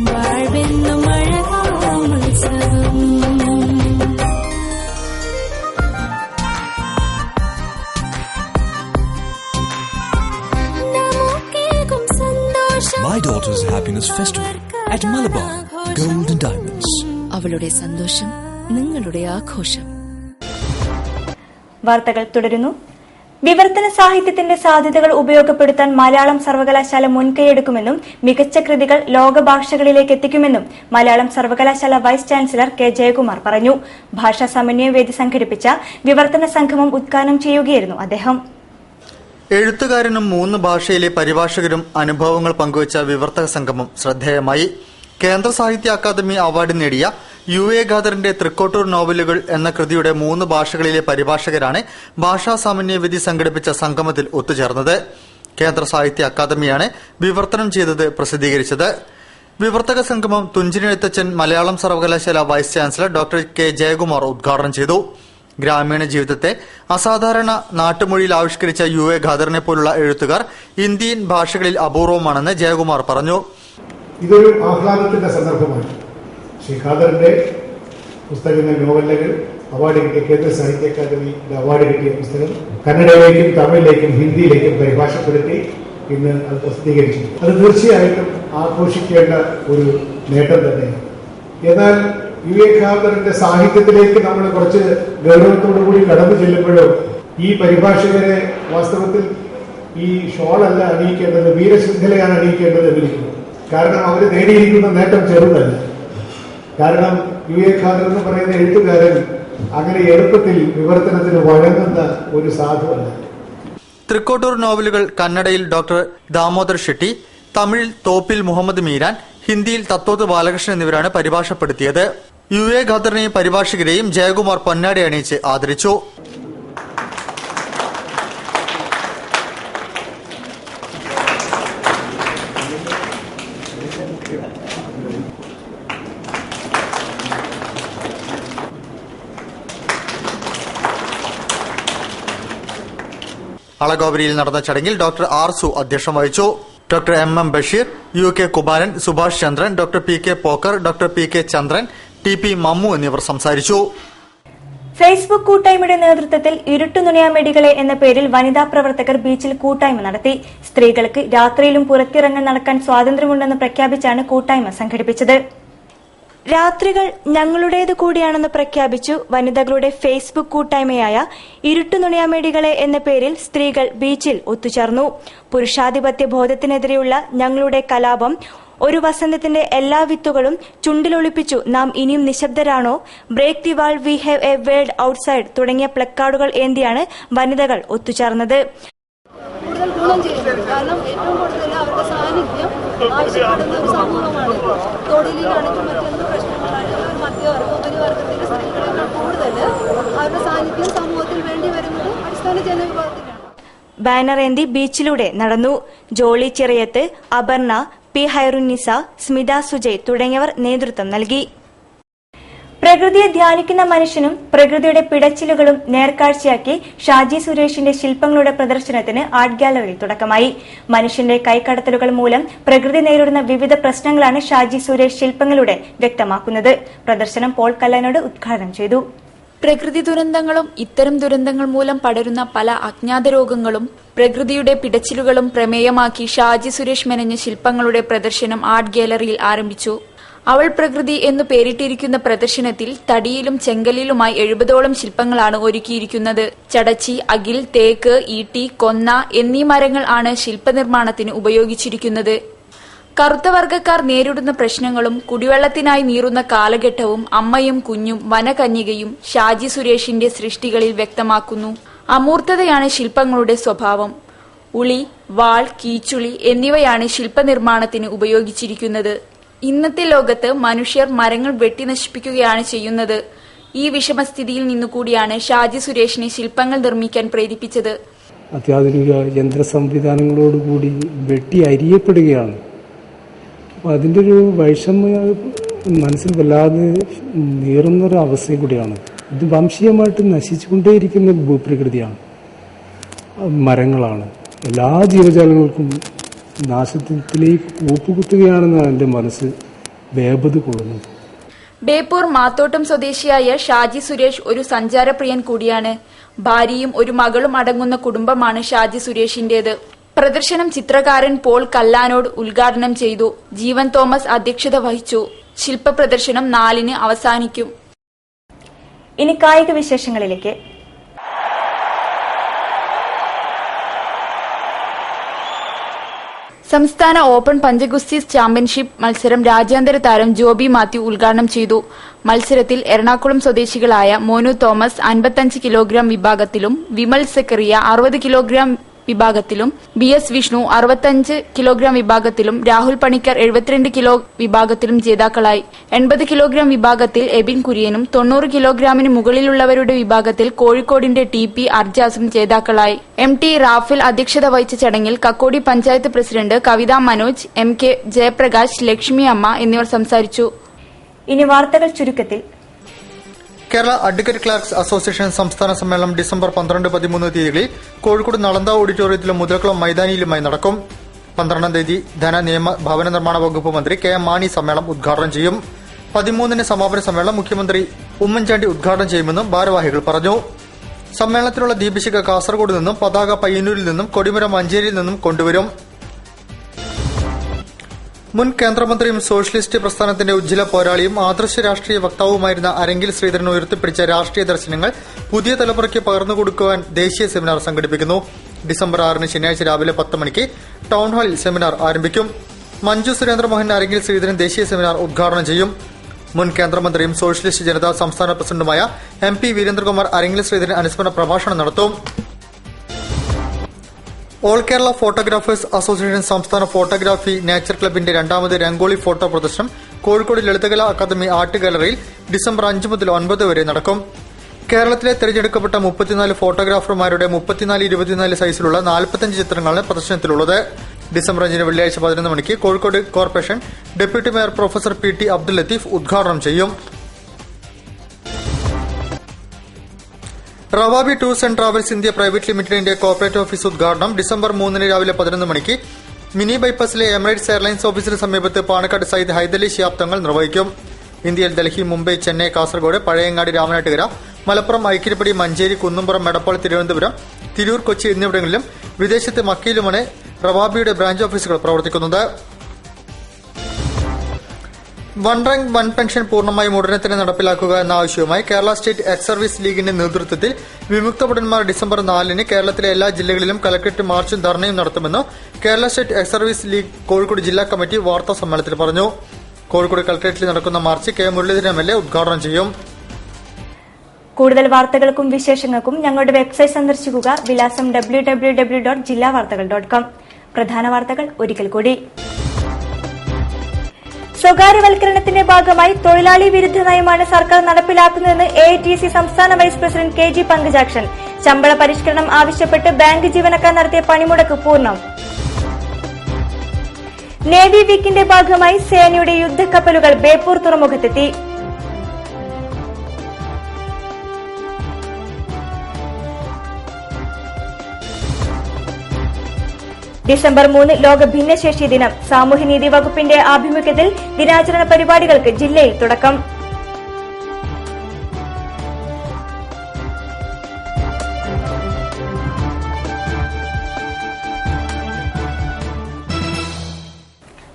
വാഴ്വെന്നും അഴകാം ഉത്സവം. My daughter's happiness festival at Malabar Gold and Diamonds. അവളുടെ സന്തോഷം നിങ്ങളുടെ ആഘോഷം. വാർത്തകൾ തുടരുന്നു. വിവർത്തന സാഹിത്യത്തിന്റെ സാധ്യതകൾ ഉപയോഗപ്പെടുത്താൻ മലയാളം സർവകലാശാല മുൻകൈയെടുക്കുമെന്നും മികച്ച കൃതികൾ ലോകഭാഷകളിലേക്ക് എത്തിക്കുമെന്നും മലയാളം സർവകലാശാല വൈസ് ചാൻസലർ കെ ജയകുമാർ പറഞ്ഞു. ഭാഷാ സമന്വയവേദി സംഘടിപ്പിച്ച വിവർത്തന സംഗമം ഉദ്ഘാടനം ചെയ്യുകയായിരുന്നു അദ്ദേഹം. എഴുത്തുകാരനും 3 ഭാഷയിലെ പരിഭാഷകരും അനുഭവങ്ങൾ പങ്കുവച്ച വിവർത്തക സംഗമം ശ്രദ്ധേയമായി. കേന്ദ്ര സാഹിത്യ അക്കാദമി അവാർഡ് നേടിയ UA ഖാദറിന്റെ തൃക്കോട്ടൂർ നോവലുകൾ എന്ന കൃതിയുടെ 3 ഭാഷകളിലെ പരിഭാഷകരാണ് ഭാഷാ സമന്വയവേദി സംഘടിപ്പിച്ച സംഗമത്തിൽ ഒത്തുചേർന്നത്. കേന്ദ്ര സാഹിത്യ അക്കാദമിയാണ് വിവർത്തനം ചെയ്തത് പ്രസിദ്ധീകരിച്ചത്. വിവർത്തക സംഗമം തുഞ്ചൻ എഴുത്തച്ഛൻ മലയാളം സർവകലാശാല vice chancellor doctor K Jayakumar ഉദ്ഘാടനം ചെയ്തു. ഗ്രാമീണ ജീവിതത്തെ അസാധാരണ നാട്ടുമൊഴിയിൽ ആവിഷ്കരിച്ച UA ഖാദറിനെ പോലുള്ള എഴുത്തുകാർ ഇന്ത്യൻ ഭാഷകളിൽ അപൂർവമാണെന്ന് ജയകുമാർ പറഞ്ഞു. ഇതൊരു ആഹ്ലാദത്തിന്റെ സന്ദർഭമാണ്. ശ്രീ ഖാദറിന്റെ പുസ്തകങ്ങൾ, നോവലുകൾ അവാർഡ് കിട്ടിയ കേന്ദ്ര സാഹിത്യ അക്കാദമിയുടെ അവാർഡ് കിട്ടിയ പുസ്തകം കന്നഡയിലേക്കും തമിഴിലേക്കും ഹിന്ദിയിലേക്കും പരിഭാഷപ്പെടുത്തി ഇന്ന് അത് പ്രസിദ്ധീകരിച്ചു. അത് തീർച്ചയായിട്ടും ആഘോഷിക്കേണ്ട ഒരു നേട്ടം തന്നെയാണ്. എന്നാൽ UA ഖാദറിന്റെ സാഹിത്യത്തിലേക്ക് നമ്മൾ കുറച്ച് ഗൗരവത്തോടുകൂടി കടന്നു ചെല്ലുമ്പോഴും ഈ പരിഭാഷകരെ വാസ്തവത്തിൽ ഈ ഷോളല്ല അണിയിക്കേണ്ടത്, വീരശൃംഖലയാണ് അണിയിക്കേണ്ടത് എന്നിരിക്കുന്നു. കാരണം അവർ നേടിയിരിക്കുന്ന നേട്ടം ചെറുതല്ല. കാരണം UA ഖാദർ എന്ന് പറയുന്ന എഴുത്തുകാരൻ അങ്ങനെ എളുപ്പത്തിൽ വിവർത്തനത്തിന് വഴങ്ങുന്ന ഒരു സാധുവല്ല. തൃക്കോട്ടൂർ നോവലുകൾ കന്നഡയിൽ ഡോക്ടർ ദാമോദർ ഷെട്ടി, തമിഴിൽ തോപ്പിൽ മുഹമ്മദ് മീരാൻ, ഹിന്ദിയിൽ തത്തോത്ത് ബാലകൃഷ്ണൻ എന്നിവരാണ് പരിഭാഷപ്പെടുത്തിയത്. UA ഖാദറിനെയും പരിഭാഷകരെയും ജയകുമാർ പൊന്നാടി അണിയിച്ച് ആദരിച്ചു. അളഗോവരിയിൽ നടന്ന ചടങ്ങിൽ ഡോക്ടർ R. സു അധ്യക്ഷം വഹിച്ചു. Doctor MM Basheer, UK Kumaran, Subhash Chandran, doctor PK Pokker, doctor PK Chandran, TP Mammu എന്നിവർ സംസാരിച്ചു. ഫേസ്ബുക്ക് കൂട്ടായ്മയുടെ നേതൃത്വത്തിൽ ഇരുട്ടുനുണയാമെടികളെ എന്ന പേരിൽ വനിതാ പ്രവർത്തകർ ബീച്ചിൽ കൂട്ടായ്മ നടത്തി. സ്ത്രീകൾക്ക് രാത്രിയിലും പുറത്തിറങ്ങാൻ നടക്കാൻ സ്വാതന്ത്ര്യമുണ്ടെന്ന് പ്രഖ്യാപിച്ചാണ് കൂട്ടായ്മ സംഘടിപ്പിച്ചത്. രാത്രികൾ ഞങ്ങളുടേത് കൂടിയാണെന്ന് പ്രഖ്യാപിച്ചു വനിതകളുടെ ഫേസ്ബുക്ക് കൂട്ടായ്മയായ ഇരുട്ടുനുണയാമേടികളെ എന്ന പേരിൽ സ്ത്രീകൾ ബീച്ചിൽ ഒത്തുചേർന്നു. പുരുഷാധിപത്യ ബോധത്തിനെതിരെയുള്ള ഞങ്ങളുടെ കലാപം, ഒരു വസന്തത്തിന്റെ എല്ലാ വിത്തുകളും ചുണ്ടിലൊളിപ്പിച്ചു, നാം ഇനിയും നിശബ്ദരാണോ, break the wall, we have a world outside തുടങ്ങിയ പ്ലക്കാർഡുകൾ ഏന്തിയാണ് വനിതകൾ ഒത്തുചേർന്നത്. കൂടുതൽ ഗുണം ചെയ്യുന്നത് കാരണം ഏറ്റവും കൂടുതൽ അവരുടെ സാന്നിധ്യം ആവശ്യപ്പെടുന്ന ഒരു സമൂഹമാണ്. തൊഴിലിലാണെങ്കിലും മറ്റെന്ത് പ്രശ്നങ്ങളാണെങ്കിലും മധ്യവർഗ ഉപരിവർഗത്തിന്റെ സ്ത്രീകളെക്കാൾ കൂടുതൽ അവരുടെ സാന്നിധ്യം സമൂഹത്തിൽ വേണ്ടി വരുന്നത് അടിസ്ഥാന ജനവിഭാഗത്തിലാണ്. ബാനറേന്തി ബീച്ചിലൂടെ നടന്നു. ജോളി ചിറയത്ത്, അപർണ, P. ഹൈറുന്നിസ, സ്മിത സുജയ് തുടങ്ങിയവർ നേതൃത്വം നൽകി. പ്രകൃതിയെ ധ്യാനിക്കുന്ന മനുഷ്യനും പ്രകൃതിയുടെ പിടച്ചിലുകളും നേർക്കാഴ്ചയാക്കി ഷാജി സുരേഷിന്റെ ശില്പങ്ങളുടെ പ്രദർശനത്തിന് ആർട്ട് ഗാലറിയിൽ തുടക്കമായി. മനുഷ്യന്റെ കൈക്കടത്തലുകൾ മൂലം പ്രകൃതി നേരിടുന്ന വിവിധ പ്രശ്നങ്ങളാണ് ഷാജി സുരേഷ് ശില്പങ്ങളിലൂടെ വ്യക്തമാക്കുന്നത്. പ്രദർശനം പോൾ കല്ലാനോട് ഉദ്ഘാടനം ചെയ്തു. പ്രകൃതി ദുരന്തങ്ങളും ഇത്തരം ദുരന്തങ്ങൾ മൂലം പടരുന്ന പല അജ്ഞാത രോഗങ്ങളും പ്രകൃതിയുടെ പിടച്ചിലുകളും പ്രമേയമാക്കി ഷാജി സുരേഷ് മെനഞ്ഞ ശില്പങ്ങളുടെ പ്രദർശനം ആർട്ട് ഗാലറിയിൽ ആരംഭിച്ചു. അവൾ പ്രകൃതി എന്നു പേരിട്ടിരിക്കുന്ന പ്രദർശനത്തിൽ തടിയിലും ചെങ്കലിലുമായി 70ഓളം ശില്പങ്ങളാണ് ഒരുക്കിയിരിക്കുന്നത്. ചടച്ചി, അകിൽ, തേക്ക്, ഈട്ടി, കൊന്ന എന്നീ മരങ്ങൾ ആണ് ശില്പനിർമ്മാണത്തിന് ഉപയോഗിച്ചിരിക്കുന്നത്. കറുത്ത വർഗ്ഗക്കാർ നേരിടുന്ന പ്രശ്നങ്ങളും കുടിവെള്ളത്തിനായി നീറുന്ന കാലഘട്ടവും അമ്മയും കുഞ്ഞും വനകന്യകയും ഷാജി സുരേഷിന്റെ സൃഷ്ടികളിൽ വ്യക്തമാക്കുന്നു. അമൂർത്തതയാണ് ശില്പങ്ങളുടെ സ്വഭാവം. ഉളി, വാൾ, കീച്ചുളി എന്നിവയാണ് ശില്പനിർമ്മാണത്തിന് ഉപയോഗിച്ചിരിക്കുന്നത്. ഇന്നത്തെ ലോകത്ത് മനുഷ്യർ മരങ്ങൾ വെട്ടി നശിപ്പിക്കുകയാണ് ചെയ്യുന്നത്. ഈ വിഷമസ്ഥിതിയിൽ നിന്നുകൂടിയാണ് ഷാജി സുരേഷിനെ ശില്പങ്ങൾ നിർമ്മിക്കാൻ പ്രേരിപ്പിച്ചത്. അത്യാധുനിക യന്ത്ര സംവിധാനങ്ങളോടുകൂടി വെട്ടി അരിയപ്പെടുകയാണ്. അതിൻ്റെ ഒരു വൈഷമ്യം മനസ്സിൽ വല്ലാതെ നീറുന്നൊരു അവസ്ഥയും കൂടിയാണ്. ഇത് വംശീയമായിട്ട് നശിച്ചുകൊണ്ടേയിരിക്കുന്ന ഭൂപ്രകൃതിയാണ്, മരങ്ങളാണ്. എല്ലാ ജീവജാലങ്ങൾക്കും നാശത്തിലേക്ക് കൂപ്പുകുത്തുകയാണെന്ന് എൻ്റെ മനസ്സ് വേപത് കൊള്ളുന്നു. ബേപ്പൂർ മാത്തോട്ടം സ്വദേശിയായ ഷാജി സുരേഷ് ഒരു സഞ്ചാരപ്രിയൻ കൂടിയാണ്. ഭാര്യയും ഒരു മകളും അടങ്ങുന്ന കുടുംബമാണ് ഷാജി സുരേഷിന്റേത്. പ്രദർശനം ചിത്രകാരൻ പോൾ കല്ലാനോട് ഉദ്ഘാടനം ചെയ്തു. ജീവൻ തോമസ് അധ്യക്ഷത വഹിച്ചു. ശില്പ പ്രദർശനം 4-ന് അവസാനിക്കും. ഇനി കായിക വിശേഷങ്ങളിലേക്ക്. സംസ്ഥാന ഓപ്പൺ പഞ്ചഗുസ്തി ചാമ്പ്യൻഷിപ്പ് മത്സരം രാജ്യാന്തര താരം ജോബി മാത്യു ഉദ്ഘാടനം ചെയ്തു. മത്സരത്തിൽ എറണാകുളം സ്വദേശികളായ മോനു തോമസ് 55 കിലോഗ്രാം വിഭാഗത്തിലും വിമൽ സക്കറിയ 60 കിലോഗ്രാം വിഭാഗത്തിലും BS വിഷ്ണു 65 കിലോഗ്രാം വിഭാഗത്തിലും രാഹുൽ പണിക്കർ 72 കിലോ വിഭാഗത്തിലും ജേതാക്കളായി. 80 കിലോഗ്രാം വിഭാഗത്തിൽ എബിൻ കുര്യനും 90 കിലോഗ്രാമിന് മുകളിലുള്ളവരുടെ വിഭാഗത്തിൽ കോഴിക്കോടിന്റെ TP അർജാസും ജേതാക്കളായി. MT റാഫേൽ അധ്യക്ഷത വഹിച്ച ചടങ്ങിൽ കക്കോടി പഞ്ചായത്ത് പ്രസിഡന്റ് കവിത മനോജ്, MK ജയപ്രകാശ്, ലക്ഷ്മി അമ്മ എന്നിവർ സംസാരിച്ചു. ഇനി വാർത്തകൾ ചുരുക്കത്തിൽ. കേരള അഡ്വക്കേറ്റ് ക്ലർക്സ് അസോസിയേഷൻ സംസ്ഥാന സമ്മേളനം ഡിസംബർ 12-13 തീയതികളിൽ കോഴിക്കോട് നളന്ദ ഓഡിറ്റോറിയത്തിലും മുതലക്കുളം മൈതാനിയിലുമായി നടക്കും. 12-ാം തീയതി ധന, നിയമ, ഭവന നിർമ്മാണ വകുപ്പ് മന്ത്രി KM മാണി സമ്മേളനം ഉദ്ഘാടനം ചെയ്യും. 13-ന് സമാപന സമ്മേളനം മുഖ്യമന്ത്രി ഉമ്മൻചാണ്ടി ഉദ്ഘാടനം ചെയ്യുമെന്നും ഭാരവാഹികൾ പറഞ്ഞു. സമ്മേളനത്തിലുള്ള ദീപശിഖ കാസർഗോഡ് നിന്നും പതാക പയ്യന്നൂരിൽ നിന്നും കൊടിമരം മഞ്ചേരിയിൽ നിന്നും കൊണ്ടുവരും. മുൻ കേന്ദ്രമന്ത്രിയും സോഷ്യലിസ്റ്റ് പ്രസ്ഥാനത്തിന്റെ ഉജ്ജ്വല പോരാളിയും ആദർശ രാഷ്ട്രീയ വക്താവുമായിരുന്ന അരങ്ങിൽ ശ്രീധരൻ ഉയർത്തിപ്പിടിച്ച രാഷ്ട്രീയ ദർശനങ്ങൾ പുതിയ തലമുറയ്ക്ക് പകർന്നുകൊടുക്കുവാൻ ദേശീയ സെമിനാർ സംഘടിപ്പിക്കുന്നു. ഡിസംബർ 6-ന് ശനിയാഴ്ച രാവിലെ 10 മണിക്ക് ടൌൺഹാളിൽ സെമിനാർ ആരംഭിക്കും. മഞ്ജു സുരേന്ദ്രമോഹൻ അരങ്ങിൽ ശ്രീധരൻ ദേശീയ സെമിനാർ ഉദ്ഘാടനം ചെയ്യും. മുൻ കേന്ദ്രമന്ത്രിയും സോഷ്യലിസ്റ്റ് ജനതാ സംസ്ഥാന പ്രസിഡന്റുമായ MP വീരേന്ദ്രകുമാർ അരങ്ങിൽ ശ്രീധരൻ അനുസ്മരണ പ്രഭാഷണം നടത്തും. ഓൾ കേരള ഫോട്ടോഗ്രാഫേഴ്സ് അസോസിയേഷൻ സംസ്ഥാന ഫോട്ടോഗ്രാഫി നേച്ചർ ക്ലബിന്റെ 2ാമത് രംഗോളി ഫോട്ടോ പ്രദർശനം കോഴിക്കോട് ലളിതകലാ അക്കാദമി ആർട്ട് ഗാലറിയിൽ ഡിസംബർ 5 മുതൽ 9 വരെ നടക്കും. കേരളത്തിലെ തെരഞ്ഞെടുക്കപ്പെട്ട 34 ഫോട്ടോഗ്രാഫർമാരുടെ 34-24 സൈസിലുള്ള 45 ചിത്രങ്ങളാണ് പ്രദർശനത്തിലുള്ളത്. ഡിസംബർ 5-ന് വെള്ളിയാഴ്ച 11 മണിക്ക് Kozhikode corporation deputy mayor professor PT Abdul Latheef ഉദ്ഘാടനം ചെയ്യും. Rawabi tours and travels India private ലിമിറ്റഡിന്റെ കോർപ്പറേറ്റ് ഓഫീസ് ഉദ്ഘാടനം ഡിസംബർ 3-ന് രാവിലെ 11 മണിക്ക് മിനി ബൈപ്പാസിലെ എമിറേറ്റ്സ് എയർലൈൻസ് ഓഫീസിന് സമീപത്ത് പാണക്കാട് സയ്യിദ് ഹൈദരലി ശിഹാബ് തങ്ങൾ നിർവഹിക്കും. ഇന്ത്യയിൽ ഡൽഹി, മുംബൈ, ചെന്നൈ, കാസർഗോഡ്, പഴയങ്ങാടി, രാമനാട്ടുകര, മലപ്പുറം, ഐക്കിരിപ്പടി, മഞ്ചേരി, കുന്നുംപുറം, മെടപ്പാൾ, തിരുവനന്തപുരം, തിരൂർ, കൊച്ചി എന്നിവിടങ്ങളിലും വിദേശത്ത് മക്കയിലുമാണ് റവാബിയുടെ ബ്രാഞ്ച് ഓഫീസുകൾ പ്രവർത്തിക്കുന്നത്. വൺ റാങ്ക് വൺ പെൻഷൻ പൂർണ്ണമായും ഉടനെ തന്നെ നടപ്പിലാക്കുക എന്ന ആവശ്യവുമായി കേരള സ്റ്റേറ്റ് എക്സ് സർവീസ് ലീഗിന്റെ നേതൃത്വത്തിൽ വിമുക്ത ഭടന്മാർ ഡിസംബർ 4-ന് കേരളത്തിലെ എല്ലാ ജില്ലകളിലും കലക്ടറേറ്റ് മാർച്ചും ധർണയും നടത്തുമെന്ന് Kerala state ex service league Kozhikode ജില്ലാ കമ്മിറ്റി വാർത്താ സമ്മേളനത്തിൽ പറഞ്ഞു. കോഴിക്കോട് കലക്ടറേറ്റിൽ നടക്കുന്ന മാർച്ച് K മുരളീധരൻ MLA ഉദ്ഘാടനം ചെയ്യും. കൂടുതൽ വാർത്തകൾക്കും വിശേഷങ്ങൾക്കും ഞങ്ങളുടെ വെബ്സൈറ്റ് സന്ദർശിക്കുക. വിലാസം www.jillavartakal.com. പ്രധാന വാർത്തകൾ ഒരിക്കൽ കൂടി. സ്വകാര്യവൽക്കരണത്തിന്റെ ഭാഗമായി തൊഴിലാളി വിരുദ്ധ നയമാണ് സർക്കാർ നടപ്പിലാക്കുന്നതെന്ന് AITC സംസ്ഥാന വൈസ് പ്രസിഡന്റ് KG പങ്കജാക്ഷൻ. ശമ്പള പരിഷ്കരണം ആവശ്യപ്പെട്ട് ബാങ്ക് ജീവനക്കാർ നടത്തിയ പണിമുടക്ക് പൂർണ്ണം. നേവി വീക്കിന്റെ ഭാഗമായി സേനയുടെ യുദ്ധക്കപ്പലുകൾ ബേപ്പൂർ തുറമുഖത്തെത്തി. ഡിസംബർ 3 ലോക ഭിന്നശേഷി ദിനം. സാമൂഹ്യനീതി വകുപ്പിന്റെ ആഭിമുഖ്യത്തിൽ ദിനാചരണ പരിപാടികൾക്ക് ജില്ലയിൽ തുടക്കം.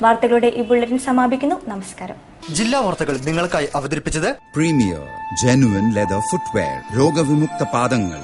വാർത്തകളുടെ ഈ ബുള്ളറ്റിൻ സമാപിക്കുന്നു. നമസ്കാരം. ജില്ലാ വാർത്തകൾ നിങ്ങൾക്കായി അവതരിപ്പിച്ചത് പ്രീമിയർ ജെനുവൻ ലെതർ ഫുട്വെയർ, രോഗവിമുക്ത പാദങ്ങൾ.